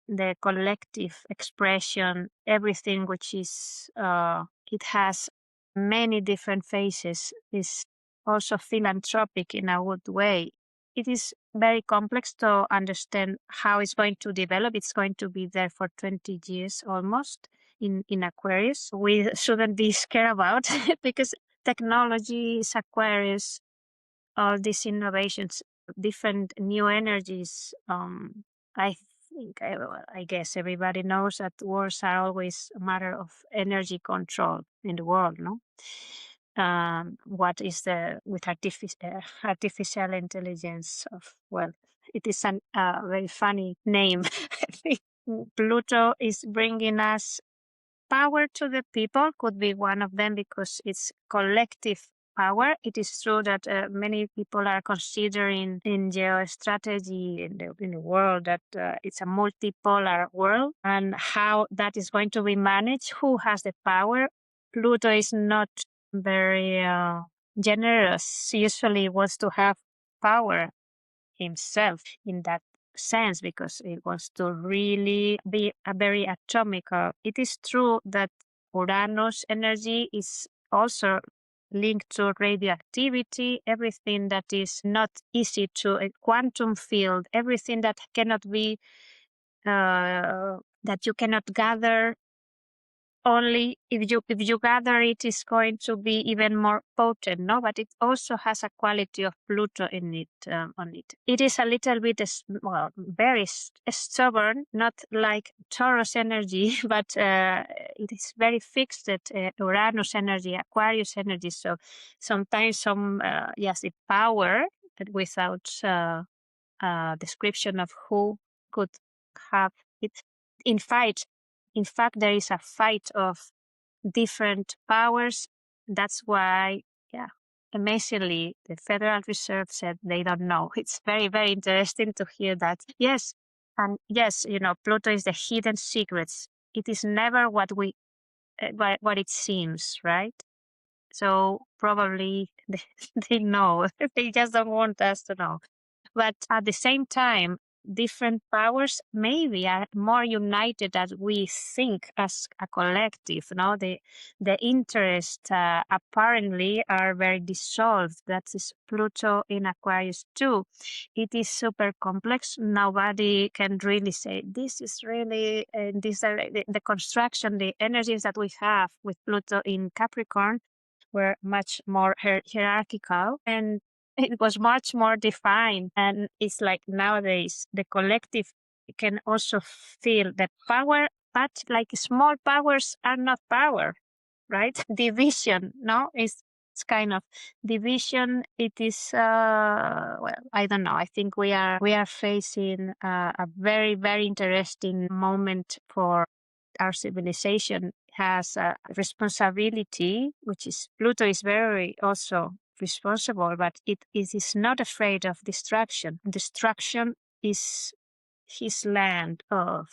the collective expression, everything which is, it has many different phases, is also philanthropic in a good way. It is very complex to understand how it's going to develop. It's going to be there for 20 years almost in Aquarius. We shouldn't be scared about because technology is Aquarius, all these innovations, different new energies. I think, I guess everybody knows that wars are always a matter of energy control in the world, no? What is the with artificial intelligence of, well, it is a very funny name. I think Pluto is bringing us power to the people, could be one of them because it's collective power. It is true that many people are considering in geostrategy in the world that it's a multipolar world, and how that is going to be managed, who has the power. Pluto is not very generous. He usually wants to have power himself in that sense because it wants to really be a very atomical. It is true that Uranus energy is also linked to radioactivity, everything that is not easy to a quantum field, everything that cannot be that you cannot gather. Only if you gather it is going to be even more potent, no? But it also has a quality of Pluto in it. On it, it is a little bit very stubborn, not like Taurus energy, but it is very fixed at Uranus energy, Aquarius energy. So sometimes the power, but without description of who could have it in fight. In fact, there is a fight of different powers. That's why, amazingly, the Federal Reserve said they don't know. It's very, very interesting to hear that. Yes, and yes, Pluto is the hidden secrets. It is never what it seems, right? So probably they know. They just don't want us to know. But at the same time, different powers maybe are more united as we think as a collective. No, the interests apparently are very dissolved. That is Pluto in Aquarius too. It is super complex. Nobody can really say this is really this the construction, the energies that we have with Pluto in Capricorn were much more hierarchical, and it was much more defined. And it's like nowadays the collective can also feel the power, but like small powers are not power, right? Division, no, it's kind of division. It is well, I don't know. I think we are facing a very very interesting moment for our civilization. Has a responsibility, which is Pluto is very also responsible, but it is not afraid of destruction. Destruction is his land of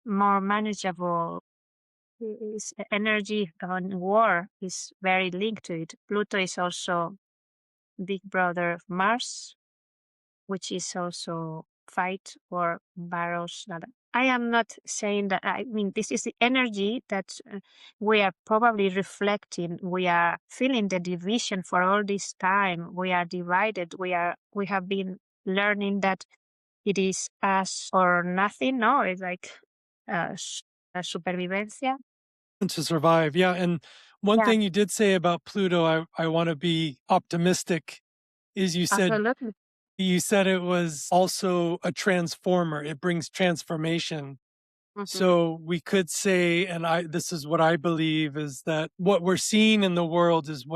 more manageable. His energy on war is very linked to it. Pluto is also big brother of Mars, which is also fight or battles. I am not saying that. I mean, this is the energy that we are probably reflecting. We are feeling the division for all this time. We are divided. We have been learning that it is us or nothing. No, it's like supervivencia.
To survive. Yeah. And one
Yeah,
thing you did say about Pluto, I want to be optimistic, is
absolutely.
you said it was also a transformer. It brings transformation.
Hmm.
So we could say, and this is what I believe, is that what we're seeing in the world is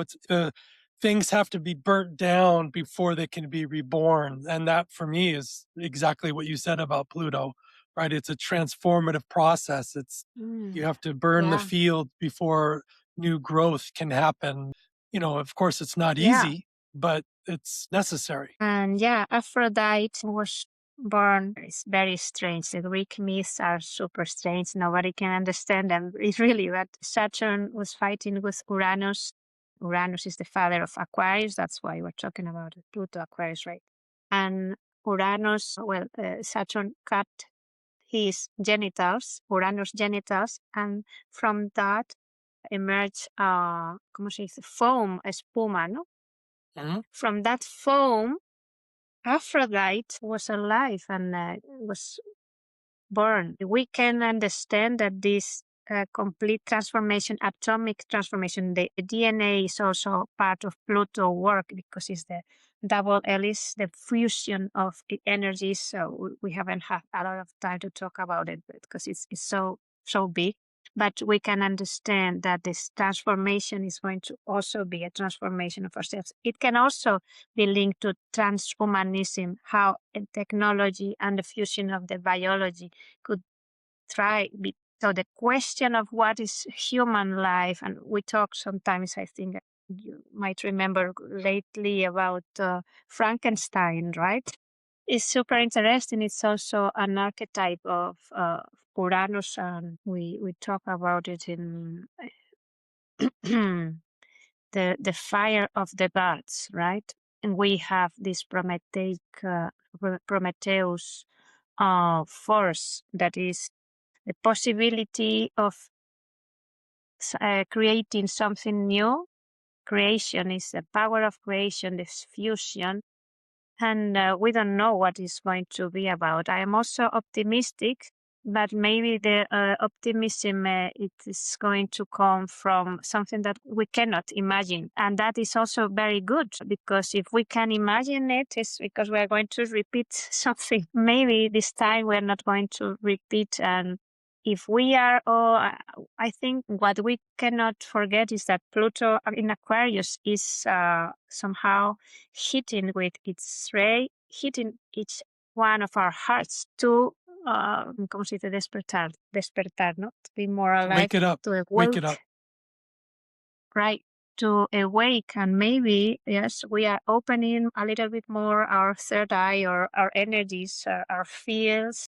things have to be burnt down before they can be reborn. And that for me is exactly what you said about Pluto, right? It's a transformative process. You have to burn the
Yeah,
field before new growth can happen. Of course, it's not
yeah.
easy, but it's necessary.
And yeah, Aphrodite was born. It's very strange. The Greek myths are super strange. Nobody can understand them. It's really, but Saturn was fighting with Uranus. Uranus is the father of Aquarius. That's why we're talking about Pluto Aquarius, right? And Uranus, well, Saturn cut his genitals, Uranus genitals, and from that emerged, ¿cómo se dice? Foam, espuma, no?
Mhm.
From that foam, Aphrodite was alive and was born. We can understand that this complete transformation, atomic transformation, the DNA is also part of Pluto work because it's the double helix, the fusion of energies. So we haven't had a lot of time to talk about it because it's so big. But we can understand that this transformation is going to also be a transformation of ourselves. It can also be linked to transhumanism, how technology and the fusion of the biology could so the question of what is human life, and we talk sometimes, I think you might remember lately about Frankenstein, right? It's super interesting. It's also an archetype of Uranus, and we talk about it in the fire of the gods, right? And we have this Prometheus force that is the possibility of creating something new. Creation is the power of creation, this fusion, and we don't know what it's going to be about. I am also optimistic, but maybe the optimism it is going to come from something that we cannot imagine, and that is also very good because if we can imagine it, it's because we are going to repeat something. Maybe this time we are not going to repeat, and if we are, I think what we cannot forget is that Pluto in Aquarius is somehow hitting with its ray, hitting each one of our hearts to, ¿cómo se dice? Despertar, ¿no? To be more alive,
Wake it up.
to
Wake it up.
awake, right? To awake, and maybe, yes, we are opening a little bit more our third eye or our energies, our fields.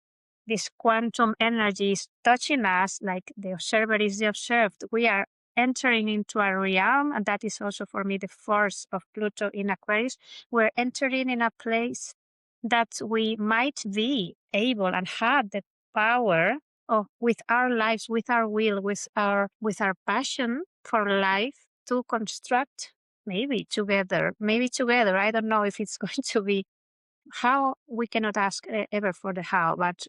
This quantum energy is touching us like the observer is the observed. We are entering into a realm, and that is also for me the force of Pluto in Aquarius. We're entering in a place that we might be able and have the power of, with our lives, with our will, with our passion for life, to construct maybe together. I don't know if it's going to be how. We cannot ask ever for the how, but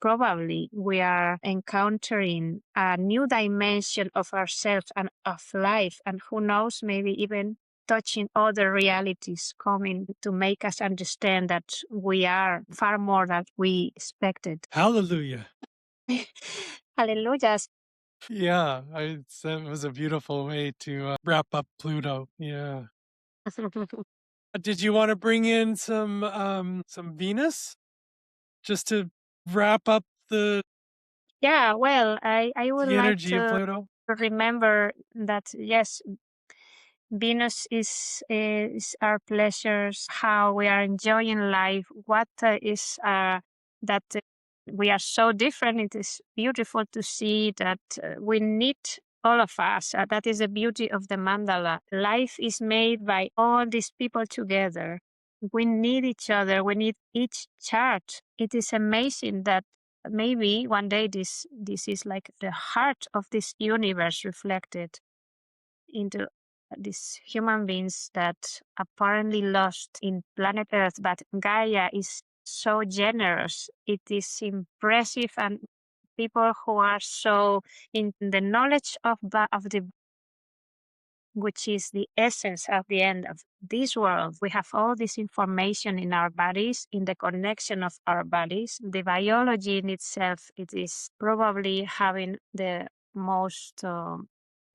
probably we are encountering a new dimension of ourselves and of life, and who knows, maybe even touching other realities coming to make us understand that we are far more than we expected.
Hallelujah.
Hallelujah.
Yeah, it was a beautiful way to wrap up Pluto. Yeah. Did you want to bring in some Venus just to wrap up
Yeah, well, I would
the
like
energy of
to
Pluto?
remember that, yes, Venus is our pleasures, how we are enjoying life, what is that we are so different. It is beautiful to see that we need all of us. That is the beauty of the mandala. Life is made by all these people together. We need each other. We need each chart. It is amazing that maybe one day this is like the heart of this universe reflected into these human beings that apparently lost in planet Earth, but Gaia is so generous. It is impressive, and people who are so in the knowledge of the, which is the essence of the end of this world. We have all this information in our bodies, in the connection of our bodies. The biology in itself, it is probably having the most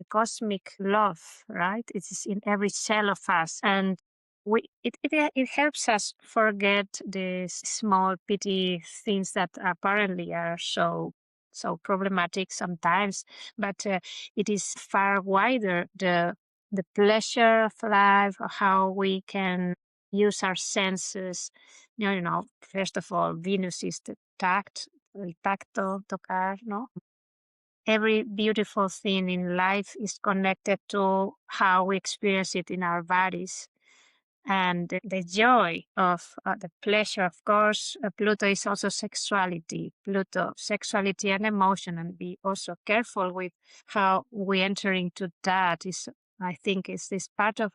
cosmic love, right? It is in every cell of us. And it helps us forget these small petty things that apparently are so problematic sometimes, but it is far wider, the pleasure of life, how we can use our senses. First of all, Venus is the tact, el tacto, tocar, no? Every beautiful thing in life is connected to how we experience it in our bodies. And the joy of the pleasure, of course, Pluto is also sexuality. Pluto, sexuality and emotion, and be also careful with how we enter into that. Is, I think, is this part of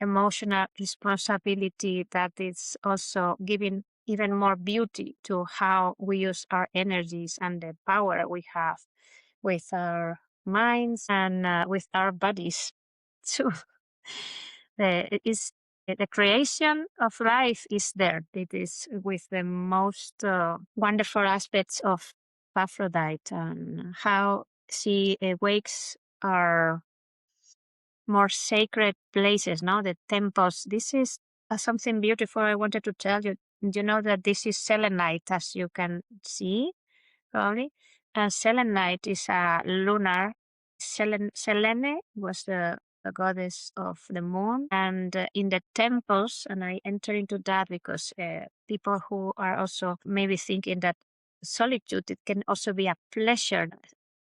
emotional responsibility that is also giving even more beauty to how we use our energies and the power we have with our minds and with our bodies too. The creation of life is there. It is with the most wonderful aspects of Aphrodite, and how she awakes our more sacred places, no? The temples. This is something beautiful I wanted to tell you. You know that this is selenite, as you can see, probably. And selenite is a lunar. Selene was the goddess of the moon. And in the temples, and I enter into that because people who are also maybe thinking that solitude, it can also be a pleasure.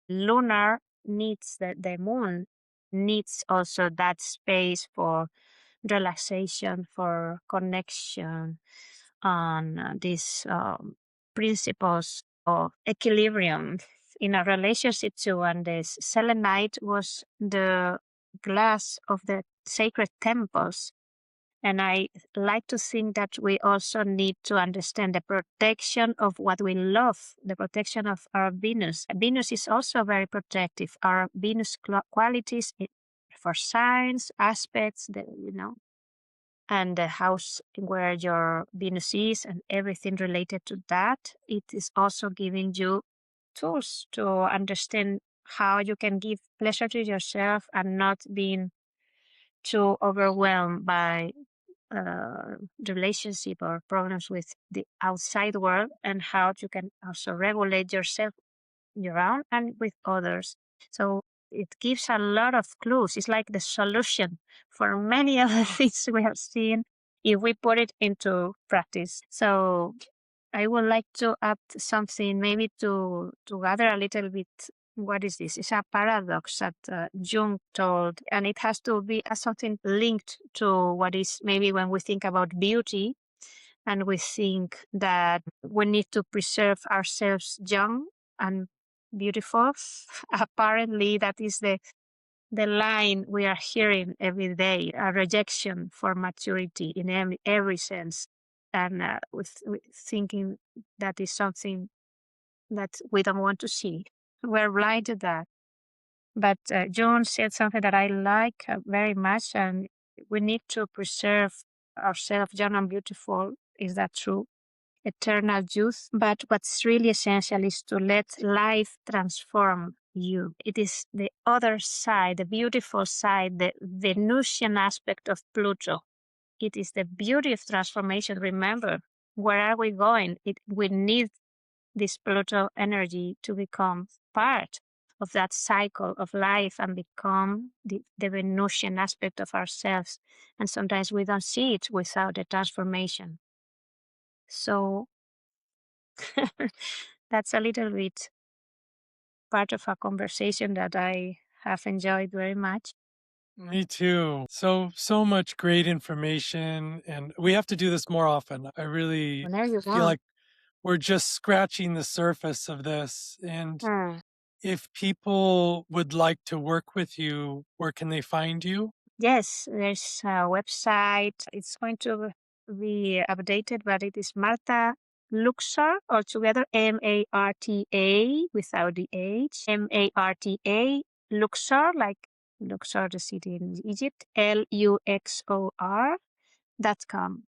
Lunar needs the moon needs also that space for relaxation, for connection on these principles of equilibrium in a relationship too. And this selenite was the glass of the sacred temples. And I like to think that we also need to understand the protection of what we love, the protection of our Venus. Venus is also very protective. Our Venus qualities for signs, aspects, and the house where your Venus is and everything related to that. It is also giving you tools to understand how you can give pleasure to yourself and not being too overwhelmed by relationship or problems with the outside world, and how you can also regulate yourself, your own, and with others. So it gives a lot of clues. It's like the solution for many other things we have seen if we put it into practice. So I would like to add something, maybe to gather a little bit what is this? It's a paradox that Jung told, and it has to be something linked to what is maybe when we think about beauty, and we think that we need to preserve ourselves young and beautiful. Apparently, that is the line we are hearing every day, a rejection for maturity in every sense. And with thinking that is something that we don't want to see. We're blind to that. But John said something that I like very much, and we need to preserve ourselves young and beautiful. Is that true? Eternal youth. But what's really essential is to let life transform you. It is the other side, the beautiful side, the Venusian aspect of Pluto. It is the beauty of transformation. Remember, where are we going? We need this Pluto energy to become part of that cycle of life and become the Venusian aspect of ourselves. And sometimes we don't see it without the transformation. So that's a little bit part of a conversation that I have enjoyed very much.
Me too. So much great information, and we have to do this more often. I really
There you
feel
go.
like we're just scratching the surface of this. And
Hmm.
if people would like to work with you, where can they find you?
Yes, there's a website. It's going to be updated, but it is Marta Luxor, altogether Marta without the H, Marta Luxor, like Luxor, the city in Egypt, Luxor.com.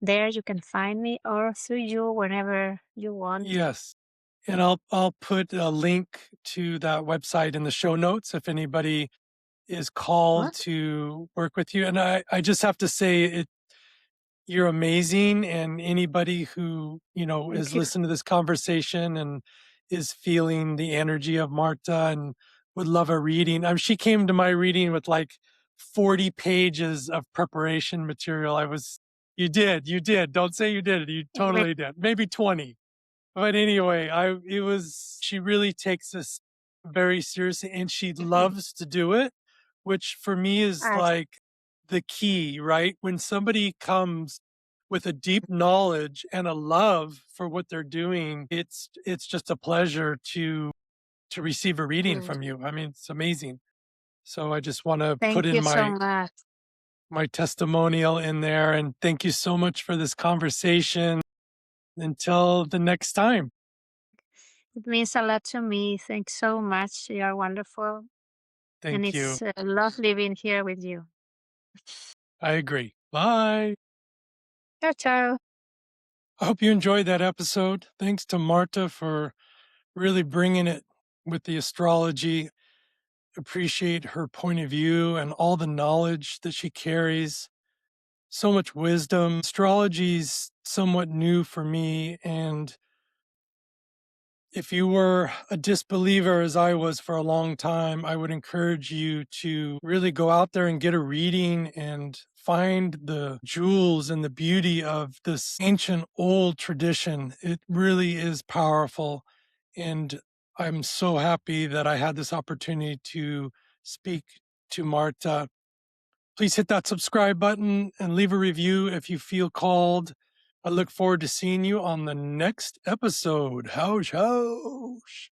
There you can find me, or through you whenever you want.
Yes. And I'll put a link to that website in the show notes if anybody is called
What?
to work with you. And I just have to say you're amazing, and anybody who,
Thank
is
you.
listening to this conversation and is feeling the energy of Marta and would love a reading. She came to my reading with like 40 pages of preparation material. You did. Don't say you did. You totally did. Maybe 20. But anyway, she really takes this very seriously, and she loves to do it, which for me is
I
like the key, right? When somebody comes with a deep knowledge and a love for what they're doing, it's just a pleasure to receive a reading from you. I mean, it's amazing. So I just want to
thank
put in
you so much.
my testimonial in there, and thank you so much for this conversation. Until the next time.
It means a lot to me. Thanks so much. You are wonderful. And
Thank you.
it's lovely being here with you.
I agree. Bye.
Ciao, ciao.
I hope you enjoyed that episode. Thanks to Marta for really bringing it with the astrology. Appreciate her point of view and all the knowledge that she carries. So much wisdom. Astrology's somewhat new for me, and if you were a disbeliever, as I was for a long time, I would encourage you to really go out there and get a reading and find the jewels and the beauty of this ancient old tradition. It really is powerful. And I'm so happy that I had this opportunity to speak to Marta. Please hit that subscribe button and leave a review if you feel called. I look forward to seeing you on the next episode. Howsh, howsh.